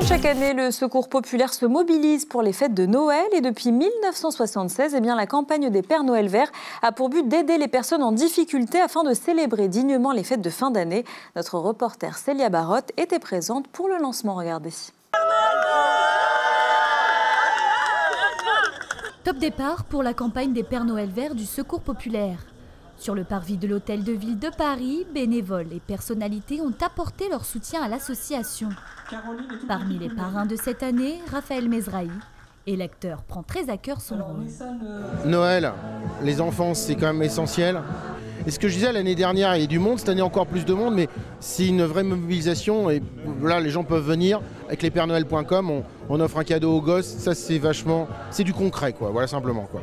Chaque année, le Secours populaire se mobilise pour les fêtes de Noël et depuis 1976, la campagne des Pères Noël verts a pour but d'aider les personnes en difficulté afin de célébrer dignement les fêtes de fin d'année. Notre reporter Célia Barotte était présente pour le lancement. Regardez. Top départ pour la campagne des Pères Noël verts du Secours populaire. Sur le parvis de l'Hôtel de Ville de Paris, bénévoles et personnalités ont apporté leur soutien à l'association. Parmi les parrains de cette année, Raphaël Mezrahi. Et l'acteur prend très à cœur son rôle. Noël, les enfants, c'est quand même essentiel. Et ce que je disais l'année dernière, il y a du monde, cette année encore plus de monde, mais c'est une vraie mobilisation. Et là, les gens peuvent venir avec lespersnoël.com, on offre un cadeau aux gosses. Ça, c'est vachement, c'est du concret, quoi. Voilà, simplement, quoi.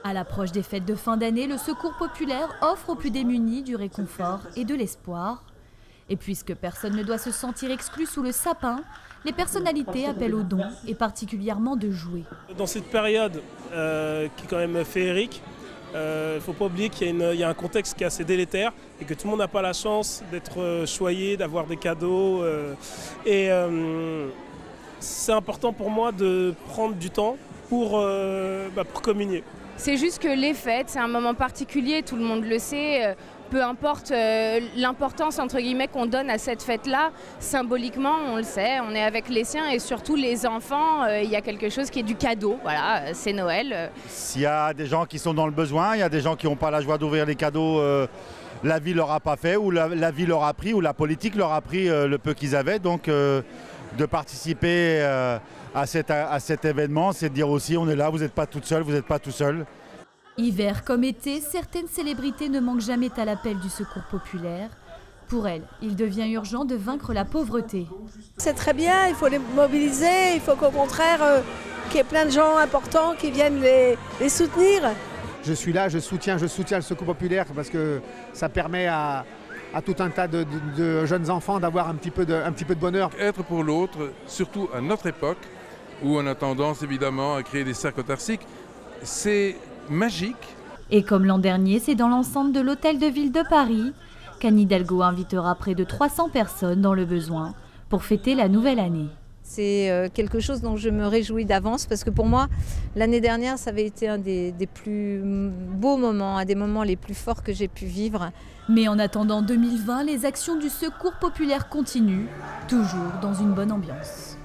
À l'approche des fêtes de fin d'année, le Secours populaire offre aux plus démunis du réconfort et de l'espoir. Et puisque personne ne doit se sentir exclu sous le sapin, les personnalités appellent aux dons et particulièrement de jouets. Dans cette période qui est quand même féerique, il ne faut pas oublier qu'il y a un contexte qui est assez délétère et que tout le monde n'a pas la chance d'être choyé, d'avoir des cadeaux. C'est important pour moi de prendre du temps pour communier. C'est juste que les fêtes, c'est un moment particulier, tout le monde le sait. Peu importe l'importance entre guillemets qu'on donne à cette fête-là, symboliquement, on le sait, on est avec les siens et surtout les enfants, il y a quelque chose qui est du cadeau, voilà, c'est Noël. S'il y a des gens qui sont dans le besoin, il y a des gens qui n'ont pas la joie d'ouvrir les cadeaux, la vie leur a pas fait, ou la vie leur a pris, ou la politique leur a pris le peu qu'ils avaient. Donc de participer à cet événement, c'est de dire aussi on est là, vous n'êtes pas toute seule, vous n'êtes pas tout seul. Hiver comme été, certaines célébrités ne manquent jamais à l'appel du Secours populaire. Pour elles, il devient urgent de vaincre la pauvreté. C'est très bien, il faut les mobiliser, il faut qu'au contraire qu'il y ait plein de gens importants qui viennent les soutenir. Je suis là, je soutiens le Secours populaire parce que ça permet à tout un tas de jeunes enfants d'avoir un petit peu de bonheur. Être pour l'autre, surtout à notre époque, où on a tendance évidemment à créer des cercles catharsiques, c'est magique. Et comme l'an dernier, c'est dans l'enceinte de l'Hôtel de Ville de Paris qu'Anne Hidalgo invitera près de 300 personnes dans le besoin pour fêter la nouvelle année. C'est quelque chose dont je me réjouis d'avance parce que pour moi, l'année dernière, ça avait été un des plus beaux moments, un des moments les plus forts que j'ai pu vivre. Mais en attendant 2020, les actions du Secours populaire continuent, toujours dans une bonne ambiance.